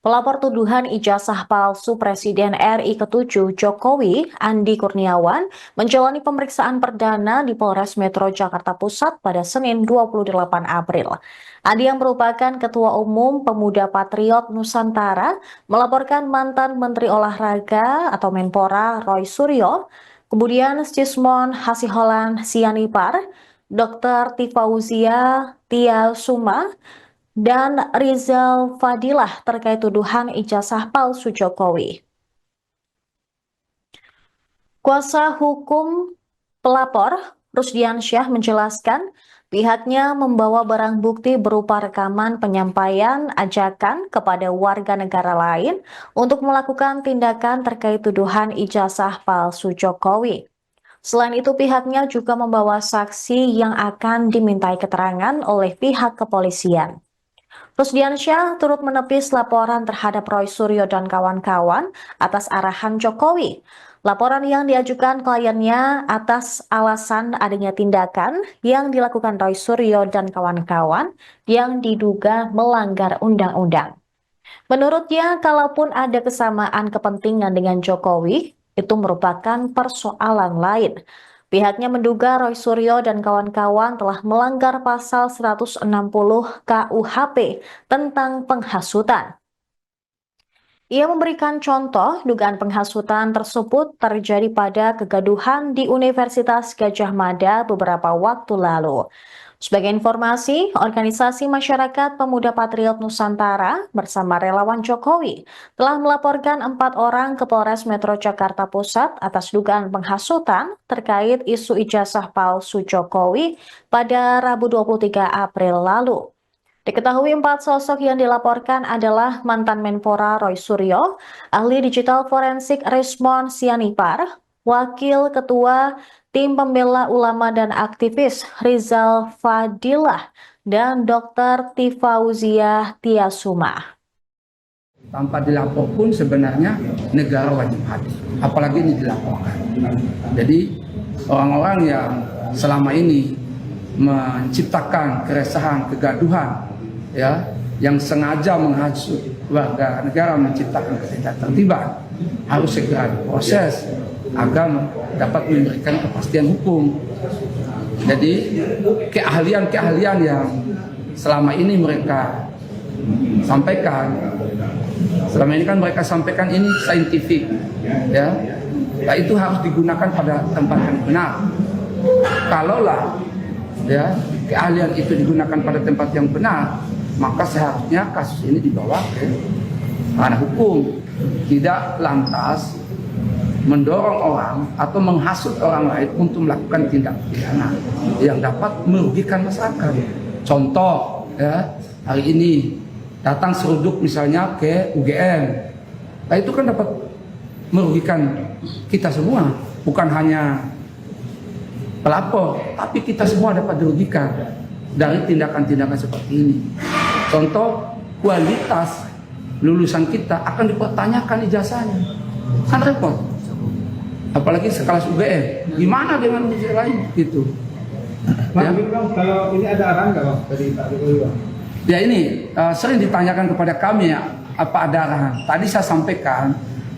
Pelapor tuduhan ijazah palsu Presiden RI ke-7 Jokowi, Andi Kurniawan, menjalani pemeriksaan perdana di Polres Metro Jakarta Pusat pada Senin 28 April. Andi yang merupakan Ketua Umum Pemuda Patriot Nusantara melaporkan mantan Menteri Olahraga atau Menpora Roy Suryo, kemudian Sismon Hasiholan Sianipar, Dr. Tifauzia Tia Suma, dan Rizal Fadilah terkait tuduhan ijazah palsu Jokowi. Kuasa hukum pelapor, Rusdiansyah, menjelaskan pihaknya membawa barang bukti berupa rekaman penyampaian ajakan kepada warga negara lain untuk melakukan tindakan terkait tuduhan ijazah palsu Jokowi. Selain itu, pihaknya juga membawa saksi yang akan dimintai keterangan oleh pihak kepolisian. Rusdiansyah turut menepis laporan terhadap Roy Suryo dan kawan-kawan atas arahan Jokowi. Laporan yang diajukan kliennya atas alasan adanya tindakan yang dilakukan Roy Suryo dan kawan-kawan yang diduga melanggar undang-undang. Menurutnya, kalaupun ada kesamaan kepentingan dengan Jokowi, itu merupakan persoalan lain. Pihaknya menduga Roy Suryo dan kawan-kawan telah melanggar pasal 160 KUHP tentang penghasutan. Ia memberikan contoh dugaan penghasutan tersebut terjadi pada kegaduhan di Universitas Gadjah Mada beberapa waktu lalu. Sebagai informasi, Organisasi Masyarakat Pemuda Patriot Nusantara bersama relawan Jokowi telah melaporkan 4 orang ke Polres Metro Jakarta Pusat atas dugaan penghasutan terkait isu ijazah palsu Jokowi pada Rabu 23 April lalu. Diketahui 4 sosok yang dilaporkan adalah mantan Menpora Roy Suryo, ahli digital forensik Rismon Sianipar, Wakil Ketua Tim Pembela Ulama dan Aktivis Rizal Fadilah, dan Dr. Tifauzia Tia Suma. Tanpa dilapor pun sebenarnya negara wajib hadir, apalagi ini dilaporkan. Jadi orang-orang yang selama ini menciptakan keresahan, kegaduhan, ya, yang sengaja menghasut warga negara, menciptakan ketidaktertiban, harus segera diproses agar dapat memberikan kepastian hukum. Jadi keahlian-keahlian yang selama ini mereka sampaikan, mereka sampaikan ini saintifik, ya, nah, itu harus digunakan pada tempat yang benar. Kalaulah, ya, keahlian itu digunakan pada tempat yang benar, maka seharusnya kasus ini dibawa ke ranah hukum, tidak lantas mendorong orang atau menghasut orang lain untuk melakukan tindak pidana yang dapat merugikan masyarakat. Contoh, ya, hari ini datang seruduk misalnya ke UGM, nah itu kan dapat merugikan kita semua, bukan hanya pelapor, tapi kita semua dapat dirugikan dari tindakan-tindakan seperti ini. Contoh, kualitas lulusan kita akan dipertanyakan ijazahnya, kan repot. Apalagi sekelas UGM, gimana dengan universitas lain gitu. Bang, ya? Kalau ini ada arahan nggak, Bang, dari Pak Jokowi, Bang? Ya, ini sering ditanyakan kepada kami, ya, apa ada arahan. Tadi saya sampaikan,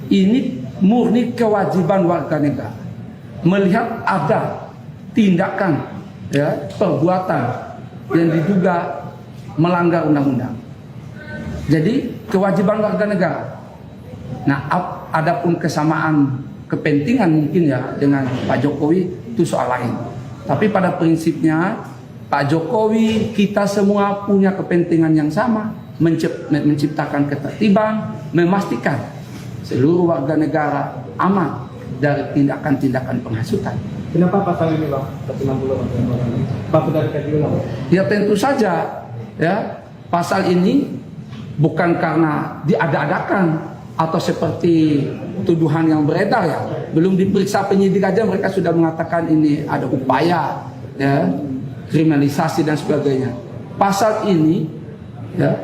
ini murni kewajiban warga negara melihat ada tindakan, ya, perbuatan yang diduga melanggar undang-undang. Jadi kewajiban warga negara. Nah, adapun kesamaan kepentingan mungkin, ya, dengan Pak Jokowi itu soal lain. Tapi pada prinsipnya Pak Jokowi, kita semua punya kepentingan yang sama, menciptakan ketertiban, memastikan seluruh warga negara aman dari tindakan-tindakan penghasutan. Kenapa pasal ini, Bang? 160 Pak sudah dikaji ulang? Ya tentu saja, ya, pasal ini bukan karena diada-adakan atau seperti tuduhan yang beredar, ya. Belum diperiksa penyidik aja mereka sudah mengatakan ini ada upaya, ya, kriminalisasi dan sebagainya. Pasal ini, ya,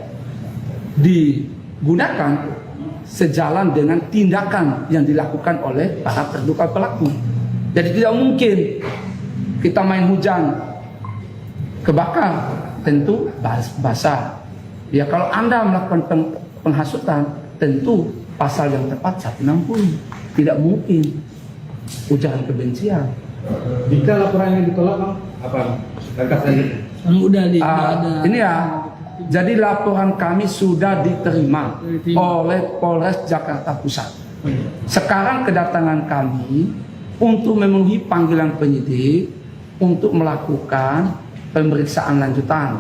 digunakan sejalan dengan tindakan yang dilakukan oleh para terduga pelaku. Jadi tidak mungkin kita main hujan kebakar, tentu basah. Ya, kalau Anda melakukan penghasutan, tentu pasal yang tepat 160. Tidak mungkin ujaran kebencian. Jika laporan yang ditolak, Bang, apa langkah selanjutnya? Ini ya, jadi laporan kami sudah diterima oleh Polres Jakarta Pusat. Sekarang kedatangan kami untuk memenuhi panggilan penyidik untuk melakukan pemeriksaan lanjutan,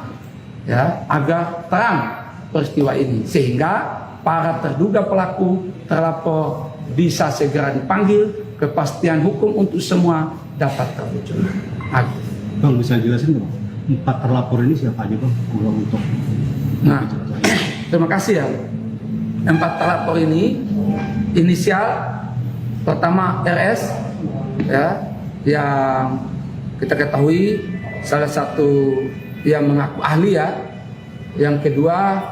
ya, agar terang peristiwa ini sehingga para terduga pelaku terlapor bisa segera dipanggil, kepastian hukum untuk semua dapat terwujud. Bang, bisa jelasin nggak, Bang? 4 terlapor ini siapa aja, Bang? Untuk Nah, terima kasih ya. 4 terlapor ini inisial pertama RS, ya, yang kita ketahui salah satu yang mengaku ahli, ya. Yang kedua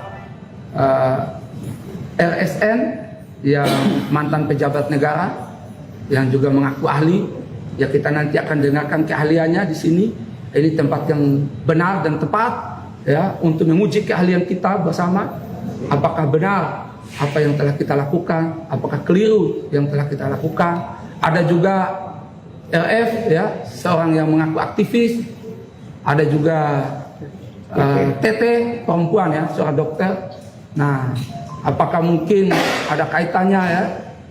RSN yang mantan pejabat negara yang juga mengaku ahli. Ya, kita nanti akan dengarkan keahliannya di sini. Ini tempat yang benar dan tepat, ya, untuk menguji keahlian kita bersama. Apakah benar apa yang telah kita lakukan? Apakah keliru yang telah kita lakukan? Ada juga RF, ya, seorang yang mengaku aktivis. Ada juga TT, perempuan, ya, seorang dokter. Nah, apakah mungkin ada kaitannya, ya,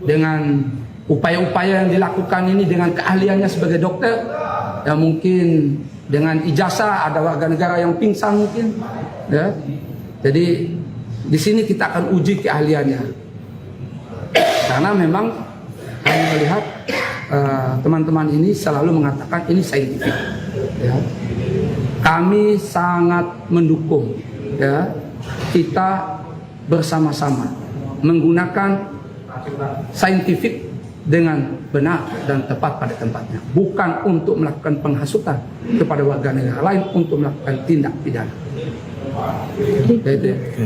dengan upaya-upaya yang dilakukan ini dengan keahliannya sebagai dokter? Ya, mungkin dengan ijazah, ada warga negara yang pingsan mungkin, ya. Jadi di sini kita akan uji keahliannya, karena memang kami melihat teman-teman ini selalu mengatakan ini saintifik, ya. Kami sangat mendukung, ya, kita bersama-sama menggunakan saintifik dengan benar dan tepat pada tempatnya, bukan untuk melakukan penghasutan kepada warga negara lain untuk melakukan tindak pidana.